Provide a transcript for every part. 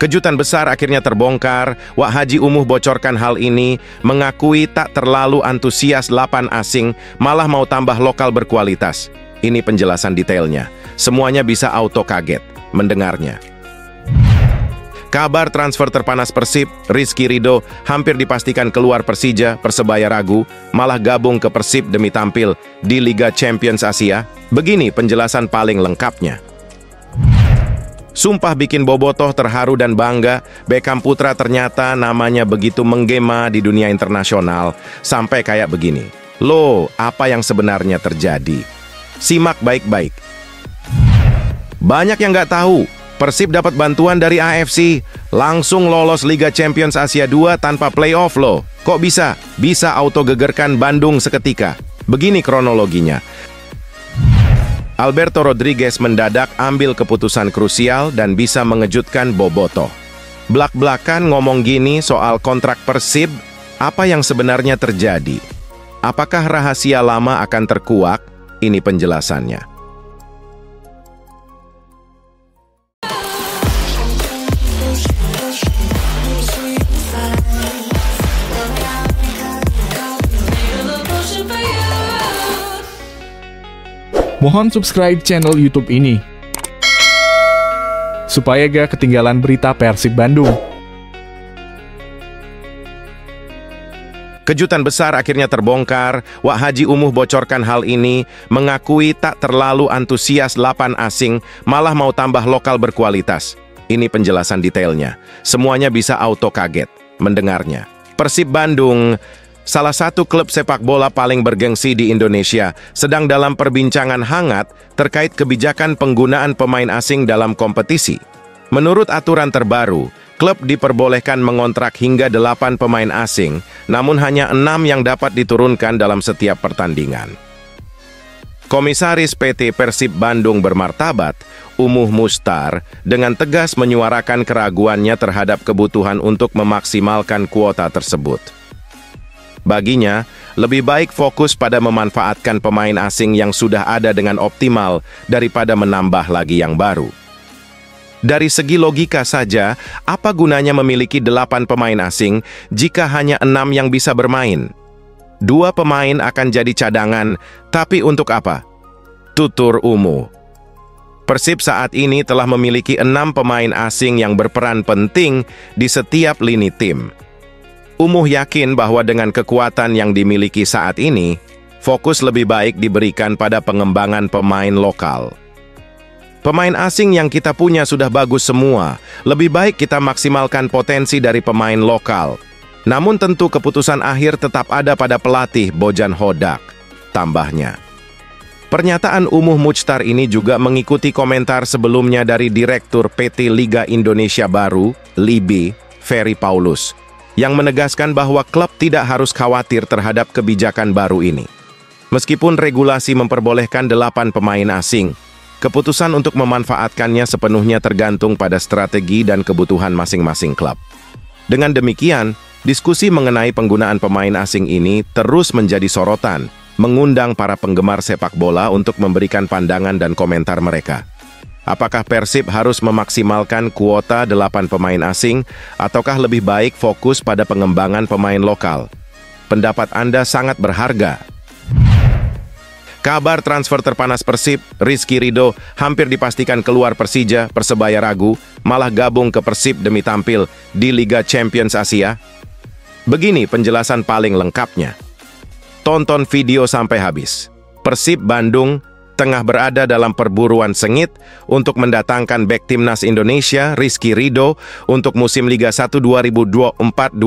Kejutan besar akhirnya terbongkar. Wak Haji Umuh bocorkan hal ini, mengakui tak terlalu antusias 8 asing, malah mau tambah lokal berkualitas. Ini penjelasan detailnya. Semuanya bisa auto kaget mendengarnya. Kabar transfer terpanas Persib, Rizky Ridho hampir dipastikan keluar Persija, Persebaya ragu, malah gabung ke Persib demi tampil di Liga Champions Asia. Begini penjelasan paling lengkapnya. Sumpah bikin bobotoh terharu dan bangga, Beckham Putra ternyata namanya begitu menggema di dunia internasional, sampai kayak begini. Loh, apa yang sebenarnya terjadi? Simak baik-baik. Banyak yang nggak tahu, Persib dapat bantuan dari AFC, langsung lolos Liga Champions Asia 2 tanpa playoff loh. Kok bisa? Bisa auto gegerkan Bandung seketika. Begini kronologinya. Alberto Rodriguez mendadak ambil keputusan krusial dan bisa mengejutkan bobotoh. Blak-blakan ngomong gini soal kontrak Persib, apa yang sebenarnya terjadi? Apakah rahasia lama akan terkuak? Ini penjelasannya. Mohon subscribe channel YouTube ini, supaya gak ketinggalan berita Persib Bandung. Kejutan besar akhirnya terbongkar. Wak Haji Umuh bocorkan hal ini, mengakui tak terlalu antusias 8 asing, malah mau tambah lokal berkualitas. Ini penjelasan detailnya. Semuanya bisa auto kaget mendengarnya. Persib Bandung, salah satu klub sepak bola paling bergengsi di Indonesia, sedang dalam perbincangan hangat terkait kebijakan penggunaan pemain asing dalam kompetisi. Menurut aturan terbaru, klub diperbolehkan mengontrak hingga 8 pemain asing, namun hanya 6 yang dapat diturunkan dalam setiap pertandingan. Komisaris PT Persib Bandung bermartabat, Umuh Mustar, dengan tegas menyuarakan keraguannya terhadap kebutuhan untuk memaksimalkan kuota tersebut. Baginya, lebih baik fokus pada memanfaatkan pemain asing yang sudah ada dengan optimal daripada menambah lagi yang baru. Dari segi logika saja, apa gunanya memiliki 8 pemain asing jika hanya 6 yang bisa bermain? 2 pemain akan jadi cadangan, tapi untuk apa? Tutur Umuh. Persib saat ini telah memiliki 6 pemain asing yang berperan penting di setiap lini tim. Umuh yakin bahwa dengan kekuatan yang dimiliki saat ini, fokus lebih baik diberikan pada pengembangan pemain lokal. Pemain asing yang kita punya sudah bagus semua, lebih baik kita maksimalkan potensi dari pemain lokal. Namun tentu keputusan akhir tetap ada pada pelatih Bojan Hodak, tambahnya. Pernyataan Umuh Mustar ini juga mengikuti komentar sebelumnya dari Direktur PT Liga Indonesia Baru, LIBI, Ferry Paulus, yang menegaskan bahwa klub tidak harus khawatir terhadap kebijakan baru ini. Meskipun regulasi memperbolehkan 8 pemain asing, keputusan untuk memanfaatkannya sepenuhnya tergantung pada strategi dan kebutuhan masing-masing klub. Dengan demikian, diskusi mengenai penggunaan pemain asing ini terus menjadi sorotan, mengundang para penggemar sepak bola untuk memberikan pandangan dan komentar mereka. Apakah Persib harus memaksimalkan kuota 8 pemain asing, ataukah lebih baik fokus pada pengembangan pemain lokal? Pendapat Anda sangat berharga. Kabar transfer terpanas Persib, Rizky Ridho hampir dipastikan keluar Persija, Persebaya ragu, malah gabung ke Persib demi tampil di Liga Champions Asia. Begini penjelasan paling lengkapnya. Tonton video sampai habis. Persib Bandung tengah berada dalam perburuan sengit untuk mendatangkan bek timnas Indonesia Rizky Ridho untuk musim Liga 1 2024-2025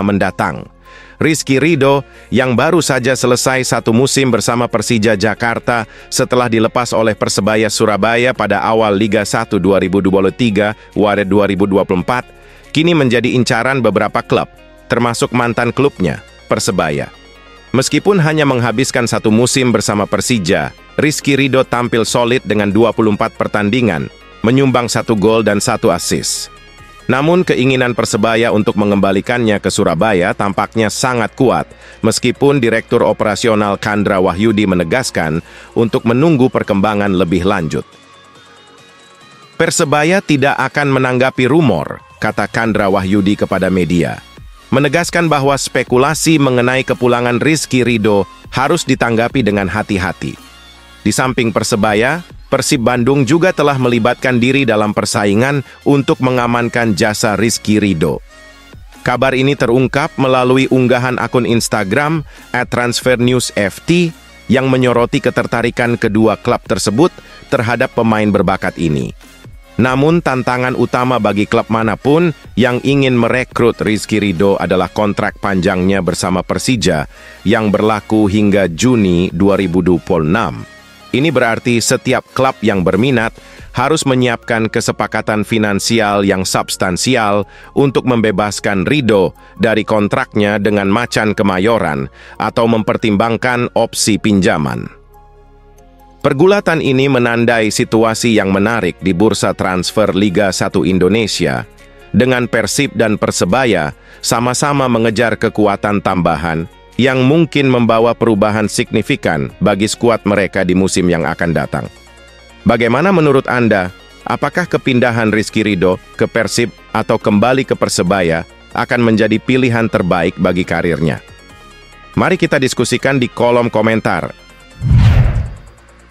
mendatang. Rizky Ridho yang baru saja selesai 1 musim bersama Persija Jakarta setelah dilepas oleh Persebaya Surabaya pada awal Liga 1 2023-2024, kini menjadi incaran beberapa klub, termasuk mantan klubnya, Persebaya. Meskipun hanya menghabiskan 1 musim bersama Persija, Rizky Ridho tampil solid dengan 24 pertandingan, menyumbang 1 gol dan 1 assist. Namun keinginan Persebaya untuk mengembalikannya ke Surabaya tampaknya sangat kuat, meskipun Direktur Operasional Kandra Wahyudi menegaskan untuk menunggu perkembangan lebih lanjut. Persebaya tidak akan menanggapi rumor, kata Kandra Wahyudi kepada media, menegaskan bahwa spekulasi mengenai kepulangan Rizky Ridho harus ditanggapi dengan hati-hati. Di samping Persebaya, Persib Bandung juga telah melibatkan diri dalam persaingan untuk mengamankan jasa Rizky Ridho. Kabar ini terungkap melalui unggahan akun Instagram @transfernewsft yang menyoroti ketertarikan kedua klub tersebut terhadap pemain berbakat ini. Namun tantangan utama bagi klub manapun yang ingin merekrut Rizky Ridho adalah kontrak panjangnya bersama Persija yang berlaku hingga Juni 2026. Ini berarti setiap klub yang berminat harus menyiapkan kesepakatan finansial yang substansial untuk membebaskan Ridho dari kontraknya dengan Macan Kemayoran atau mempertimbangkan opsi pinjaman. Pergulatan ini menandai situasi yang menarik di bursa transfer Liga 1 Indonesia, dengan Persib dan Persebaya sama-sama mengejar kekuatan tambahan yang mungkin membawa perubahan signifikan bagi skuad mereka di musim yang akan datang. Bagaimana menurut Anda? Apakah kepindahan Rizky Ridho ke Persib atau kembali ke Persebaya akan menjadi pilihan terbaik bagi karirnya? Mari kita diskusikan di kolom komentar.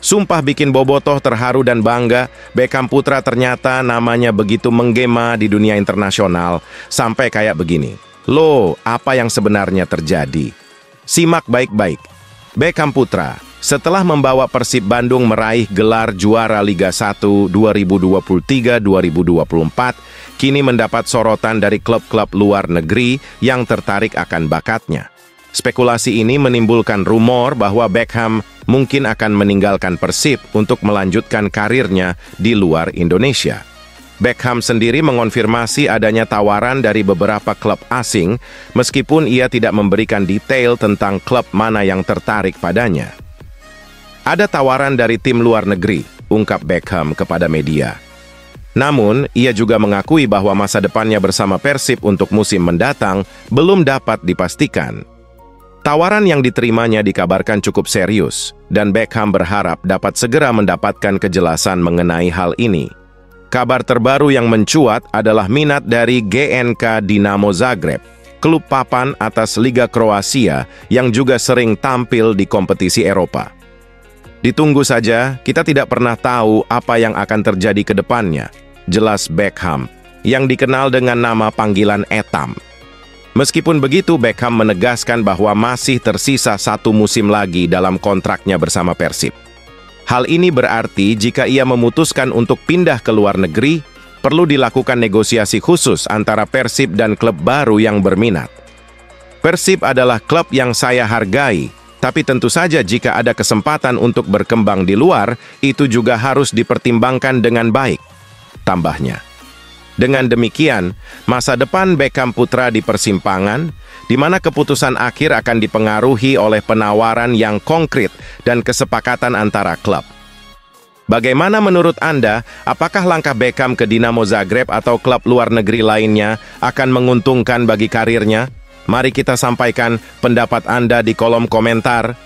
Sumpah bikin bobotoh terharu dan bangga, Beckham Putra ternyata namanya begitu menggema di dunia internasional, sampai kayak begini. Loh, apa yang sebenarnya terjadi? Simak baik-baik. Beckham Putra, setelah membawa Persib Bandung meraih gelar juara Liga 1 2023-2024, kini mendapat sorotan dari klub-klub luar negeri yang tertarik akan bakatnya. Spekulasi ini menimbulkan rumor bahwa Beckham mungkin akan meninggalkan Persib untuk melanjutkan karirnya di luar Indonesia. Beckham sendiri mengonfirmasi adanya tawaran dari beberapa klub asing, meskipun ia tidak memberikan detail tentang klub mana yang tertarik padanya. Ada tawaran dari tim luar negeri, ungkap Beckham kepada media. Namun, ia juga mengakui bahwa masa depannya bersama Persib untuk musim mendatang belum dapat dipastikan. Tawaran yang diterimanya dikabarkan cukup serius, dan Beckham berharap dapat segera mendapatkan kejelasan mengenai hal ini. Kabar terbaru yang mencuat adalah minat dari GNK Dinamo Zagreb, klub papan atas Liga Kroasia yang juga sering tampil di kompetisi Eropa. Ditunggu saja, kita tidak pernah tahu apa yang akan terjadi ke depannya, jelas Beckham, yang dikenal dengan nama panggilan Etam. Meskipun begitu, Beckham menegaskan bahwa masih tersisa 1 musim lagi dalam kontraknya bersama Persib. Hal ini berarti jika ia memutuskan untuk pindah ke luar negeri, perlu dilakukan negosiasi khusus antara Persib dan klub baru yang berminat. Persib adalah klub yang saya hargai, tapi tentu saja jika ada kesempatan untuk berkembang di luar, itu juga harus dipertimbangkan dengan baik, tambahnya. Dengan demikian, masa depan Beckham Putra di persimpangan, di mana keputusan akhir akan dipengaruhi oleh penawaran yang konkret dan kesepakatan antara klub. Bagaimana menurut Anda, apakah langkah Beckham ke Dinamo Zagreb atau klub luar negeri lainnya akan menguntungkan bagi karirnya? Mari kita sampaikan pendapat Anda di kolom komentar.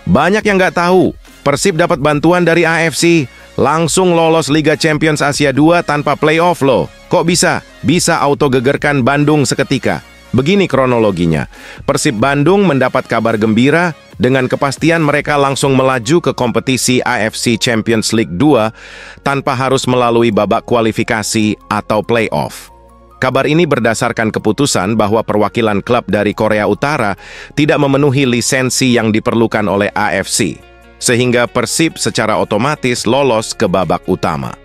Banyak yang nggak tahu, Persib dapat bantuan dari AFC. Langsung lolos Liga Champions Asia 2 tanpa playoff loh. Kok bisa? Bisa auto gegerkan Bandung seketika. Begini kronologinya. Persib Bandung mendapat kabar gembira, dengan kepastian mereka langsung melaju ke kompetisi AFC Champions League 2 tanpa harus melalui babak kualifikasi atau playoff. Kabar ini berdasarkan keputusan bahwa perwakilan klub dari Korea Utara tidak memenuhi lisensi yang diperlukan oleh AFC. Sehingga Persib secara otomatis lolos ke babak utama.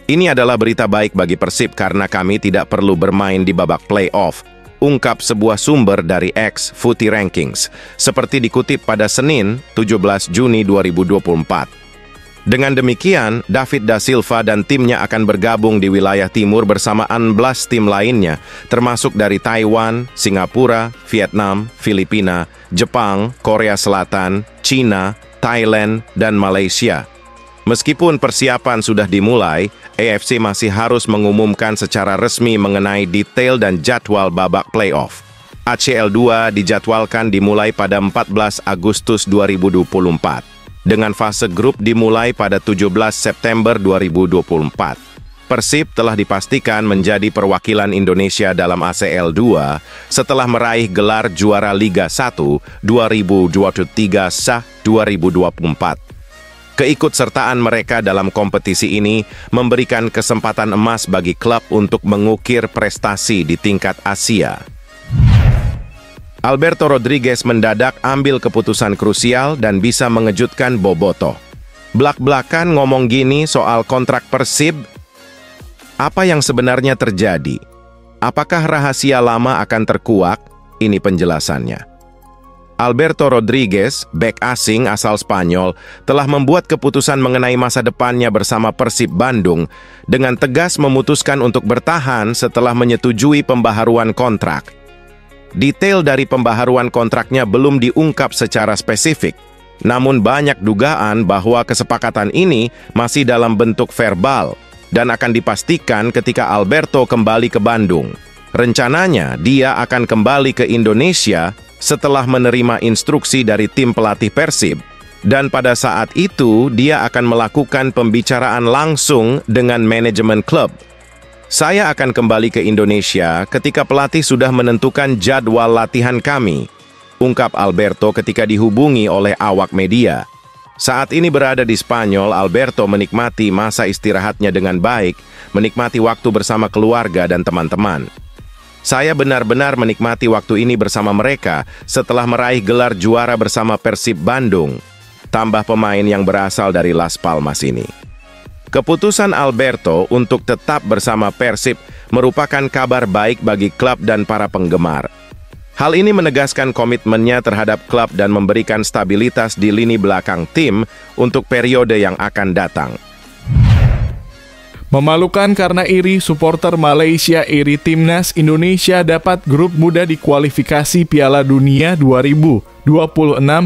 Ini adalah berita baik bagi Persib karena kami tidak perlu bermain di babak playoff, ungkap sebuah sumber dari X Footy Rankings, seperti dikutip pada Senin, 17 Juni 2024. Dengan demikian, David da Silva dan timnya akan bergabung di wilayah timur bersama 16 tim lainnya, termasuk dari Taiwan, Singapura, Vietnam, Filipina, Jepang, Korea Selatan, China, Thailand, dan Malaysia. Meskipun persiapan sudah dimulai, AFC masih harus mengumumkan secara resmi mengenai detail dan jadwal babak playoff. ACL 2 dijadwalkan dimulai pada 14 Agustus 2024. dengan fase grup dimulai pada 17 September 2024. Persib telah dipastikan menjadi perwakilan Indonesia dalam ACL 2 setelah meraih gelar juara Liga 1 2023-2024. Keikutsertaan mereka dalam kompetisi ini memberikan kesempatan emas bagi klub untuk mengukir prestasi di tingkat Asia. Alberto Rodriguez mendadak ambil keputusan krusial dan bisa mengejutkan Bobotoh. Blak-blakan ngomong gini soal kontrak Persib. Apa yang sebenarnya terjadi? Apakah rahasia lama akan terkuak? Ini penjelasannya. Alberto Rodriguez, bek asing asal Spanyol, telah membuat keputusan mengenai masa depannya bersama Persib Bandung dengan tegas memutuskan untuk bertahan setelah menyetujui pembaharuan kontrak. Detail dari pembaharuan kontraknya belum diungkap secara spesifik, namun banyak dugaan bahwa kesepakatan ini masih dalam bentuk verbal dan akan dipastikan ketika Alberto kembali ke Bandung. Rencananya, dia akan kembali ke Indonesia setelah menerima instruksi dari tim pelatih Persib, dan pada saat itu dia akan melakukan pembicaraan langsung dengan manajemen klub. Saya akan kembali ke Indonesia ketika pelatih sudah menentukan jadwal latihan kami, ungkap Alberto ketika dihubungi oleh awak media. Saat ini berada di Spanyol, Alberto menikmati masa istirahatnya dengan baik, menikmati waktu bersama keluarga dan teman-teman. Saya benar-benar menikmati waktu ini bersama mereka setelah meraih gelar juara bersama Persib Bandung, tambah pemain yang berasal dari Las Palmas ini. Keputusan Alberto untuk tetap bersama Persib merupakan kabar baik bagi klub dan para penggemar. Hal ini menegaskan komitmennya terhadap klub dan memberikan stabilitas di lini belakang tim untuk periode yang akan datang. Memalukan karena iri, supporter Malaysia iri timnas Indonesia dapat grup muda di kualifikasi Piala Dunia 2026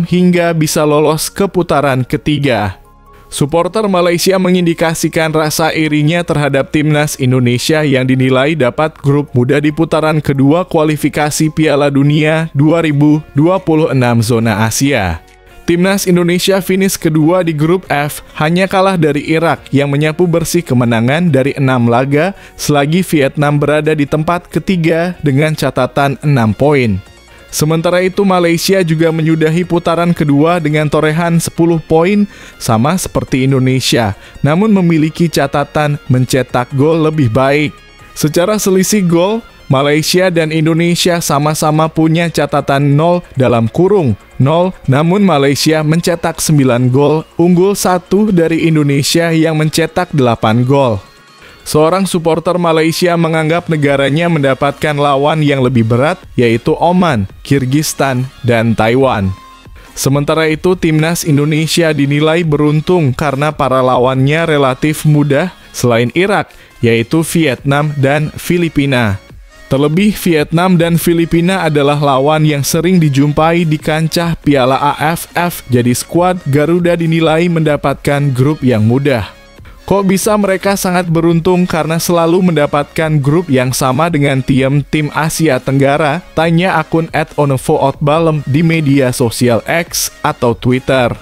hingga bisa lolos ke putaran ketiga. Supporter Malaysia mengindikasikan rasa irinya terhadap timnas Indonesia yang dinilai dapat grup muda di putaran kedua kualifikasi Piala Dunia 2026 zona Asia. Timnas Indonesia finish kedua di grup F, hanya kalah dari Irak yang menyapu bersih kemenangan dari 6 laga, selagi Vietnam berada di tempat ketiga dengan catatan 6 poin. Sementara itu Malaysia juga menyudahi putaran kedua dengan torehan 10 poin, sama seperti Indonesia, namun memiliki catatan mencetak gol lebih baik. Secara selisih gol, Malaysia dan Indonesia sama-sama punya catatan 0 dalam kurung 0, namun Malaysia mencetak 9 gol, unggul 1 dari Indonesia yang mencetak 8 gol. Seorang supporter Malaysia menganggap negaranya mendapatkan lawan yang lebih berat, yaitu Oman, Kyrgyzstan, dan Taiwan. Sementara itu, timnas Indonesia dinilai beruntung karena para lawannya relatif mudah selain Irak, yaitu Vietnam dan Filipina. Terlebih, Vietnam dan Filipina adalah lawan yang sering dijumpai di kancah Piala AFF, jadi skuad Garuda dinilai mendapatkan grup yang mudah. Kok bisa mereka sangat beruntung karena selalu mendapatkan grup yang sama dengan tim Asia Tenggara? Tanya akun @onovootbalem di media sosial X atau Twitter.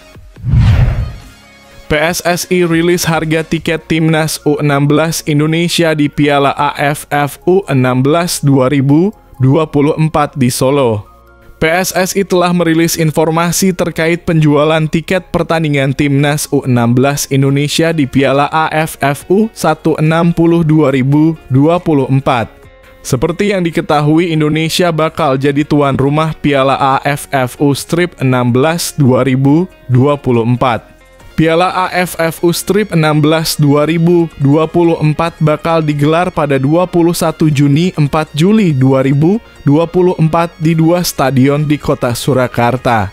PSSI rilis harga tiket timnas U16 Indonesia di Piala AFF U16 2024 di Solo. PSSI telah merilis informasi terkait penjualan tiket pertandingan timnas U16 Indonesia di Piala AFF U16 2024. Seperti yang diketahui, Indonesia bakal jadi tuan rumah Piala AFF U16 2024. Piala AFF U16 2024 bakal digelar pada 21 Juni 4 Juli 2024 di 2 stadion di kota Surakarta.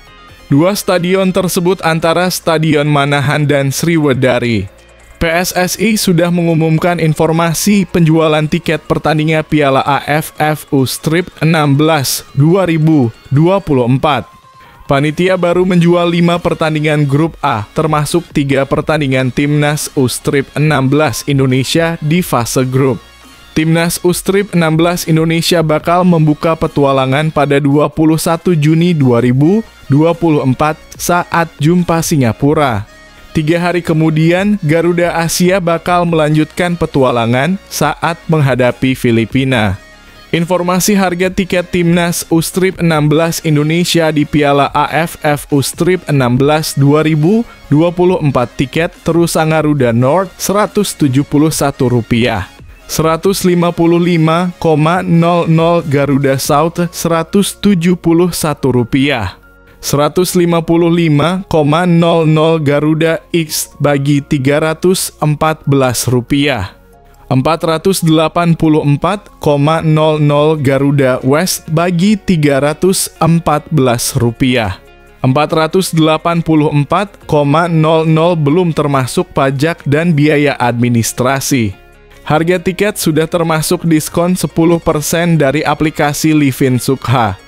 2 stadion tersebut antara Stadion Manahan dan Sriwedari. PSSI sudah mengumumkan informasi penjualan tiket pertandingan Piala AFF U16 2024. Panitia baru menjual 5 pertandingan grup A, termasuk 3 pertandingan timnas U16 Indonesia di fase grup. Timnas U16 Indonesia bakal membuka petualangan pada 21 Juni 2024 saat jumpa Singapura. 3 hari kemudian, Garuda Asia bakal melanjutkan petualangan saat menghadapi Filipina. Informasi harga tiket Timnas U-Strip 16 Indonesia di Piala AFF U-Strip 16 2024 tiket Terusan Garuda North Rp171, 155,00 Garuda South Rp171, 155,00 Garuda East bagi Rp314, 484,00 Garuda West bagi Rp314, 484,00 belum termasuk pajak dan biaya administrasi. Harga tiket sudah termasuk diskon 10% dari aplikasi Livin Sukha.